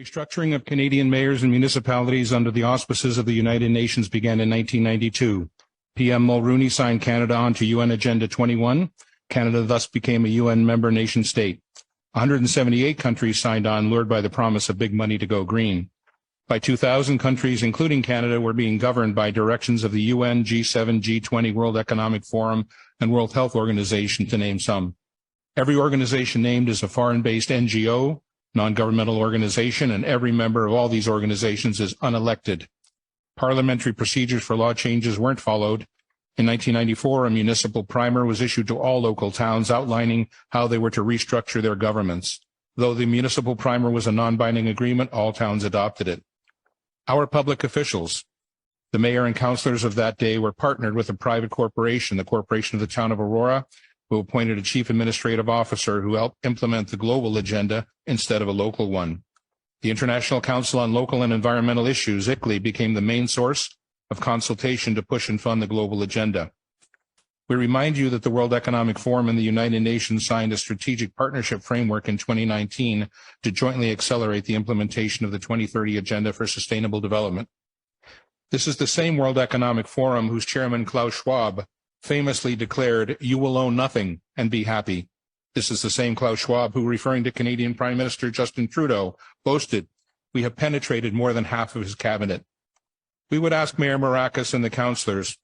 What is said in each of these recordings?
Restructuring of Canadian mayors and municipalities under the auspices of the United Nations began in 1992. PM Mulroney signed Canada onto UN Agenda 21. Canada thus became a UN member nation state. 178 countries signed on, lured by the promise of big money to go green. By 2000, countries, including Canada, were being governed by directions of the UN, G7, G20, World Economic Forum, and World Health Organization, to name some. Every organization named is a foreign-based NGO, non-governmental organization, and every member of all these organizations is unelected. Parliamentary procedures for law changes weren't followed. In 1994, a municipal primer was issued to all local towns outlining how they were to restructure their governments. Though the municipal primer was a non-binding agreement, all towns adopted it. Our public officials, the mayor and councillors of that day, were partnered with a private corporation, the Corporation of the Town of Aurora, who appointed a chief administrative officer who helped implement the global agenda instead of a local one. The International Council on Local and Environmental Issues, ICLEI, became the main source of consultation to push and fund the global agenda. We remind you that the World Economic Forum and the United Nations signed a strategic partnership framework in 2019 to jointly accelerate the implementation of the 2030 Agenda for Sustainable Development. This is the same World Economic Forum whose chairman, Klaus Schwab, famously declared, "You will own nothing and be happy." This is the same Klaus Schwab who, referring to Canadian Prime Minister Justin Trudeau, boasted, "We have penetrated more than half of his cabinet." We would ask Mayor Maracas and the councillors,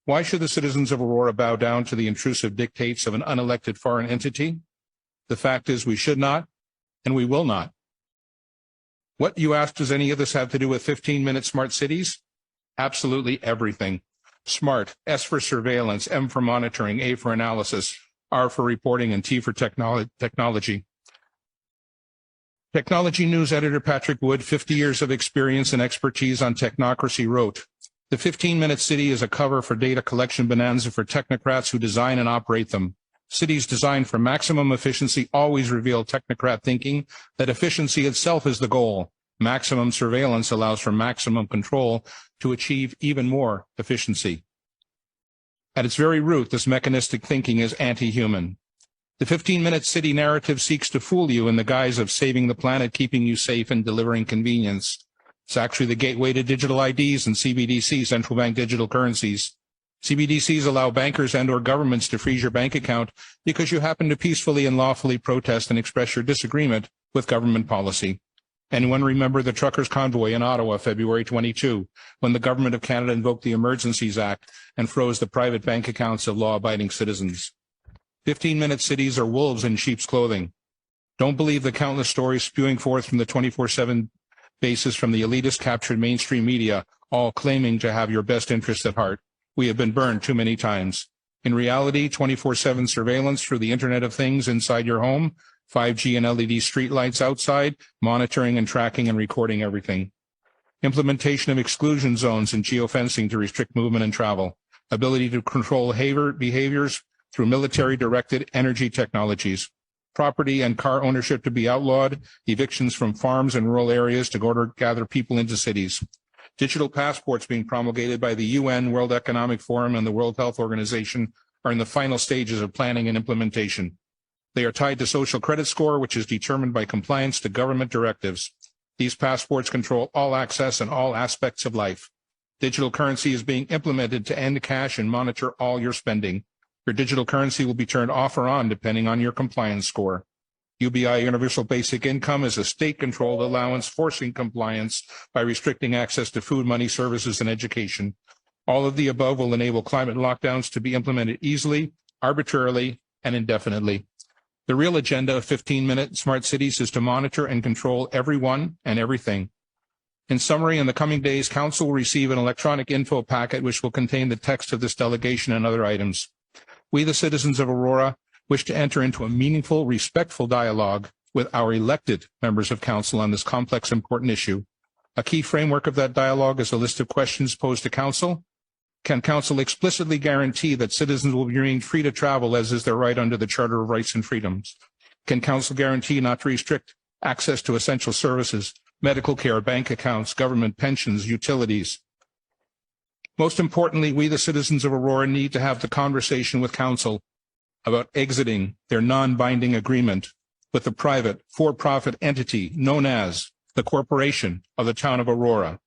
why should the citizens of Aurora bow down to the intrusive dictates of an unelected foreign entity? The fact is we should not, and we will not. What, you ask, does any of this have to do with 15-minute smart cities? Absolutely everything. SMART, S for surveillance, M for monitoring, A for analysis, R for reporting, and T for technology. Technology News editor Patrick Wood, 50 years of experience and expertise on technocracy, wrote, "The 15-minute city is a cover for data collection bonanza for technocrats who design and operate them. Cities designed for maximum efficiency always reveal technocrat thinking that efficiency itself is the goal. Maximum surveillance allows for maximum control to achieve even more efficiency." At its very root, this mechanistic thinking is anti-human. The 15-minute city narrative seeks to fool you in the guise of saving the planet, keeping you safe, and delivering convenience. It's actually the gateway to digital IDs and CBDC, central bank digital currencies. CBDCs allow bankers and/or governments to freeze your bank account because you happen to peacefully and lawfully protest and express your disagreement with government policy. Anyone remember the truckers' convoy in Ottawa, February 22, when the Government of Canada invoked the Emergencies Act and froze the private bank accounts of law-abiding citizens? 15-minute cities are wolves in sheep's clothing. Don't believe the countless stories spewing forth from the 24/7 basis from the elitist captured mainstream media, all claiming to have your best interest at heart. We have been burned too many times. In reality, 24/7 surveillance through the Internet of Things inside your home, 5G and LED streetlights outside, monitoring and tracking and recording everything. Implementation of exclusion zones and geofencing to restrict movement and travel. Ability to control behaviors through military-directed energy technologies. Property and car ownership to be outlawed. Evictions from farms and rural areas to gather people into cities. Digital passports being promulgated by the UN, World Economic Forum, and the World Health Organization are in the final stages of planning and implementation. They are tied to social credit score, which is determined by compliance to government directives. These passports control all access and all aspects of life. Digital currency is being implemented to end cash and monitor all your spending. Your digital currency will be turned off or on depending on your compliance score. UBI Universal Basic Income is a state-controlled allowance forcing compliance by restricting access to food, money, services, and education. All of the above will enable climate lockdowns to be implemented easily, arbitrarily, and indefinitely. The real agenda of 15-minute smart cities is to monitor and control everyone and everything. In summary, in the coming days, Council will receive an electronic info packet which will contain the text of this delegation and other items. We, the citizens of Aurora, wish to enter into a meaningful, respectful dialogue with our elected members of Council on this complex, important issue. A key framework of that dialogue is a list of questions posed to Council. Can Council explicitly guarantee that citizens will be remain free to travel as is their right under the Charter of Rights and Freedoms? Can Council guarantee not to restrict access to essential services, medical care, bank accounts, government pensions, utilities? Most importantly, we, the citizens of Aurora, need to have the conversation with Council about exiting their non-binding agreement with the private, for-profit entity known as the corporation of the town of Aurora.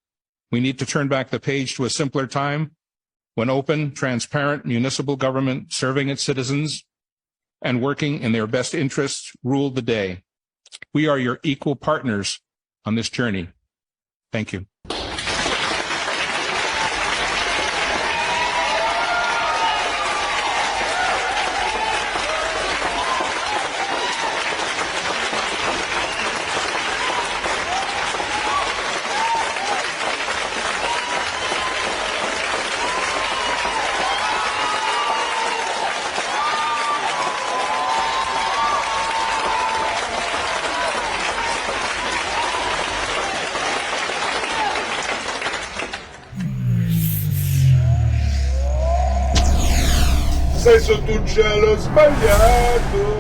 We need to turn back the page to a simpler time when open, transparent municipal government serving its citizens and working in their best interests ruled the day. We are your equal partners on this journey. Thank you. Sei sotto un cielo sbagliato.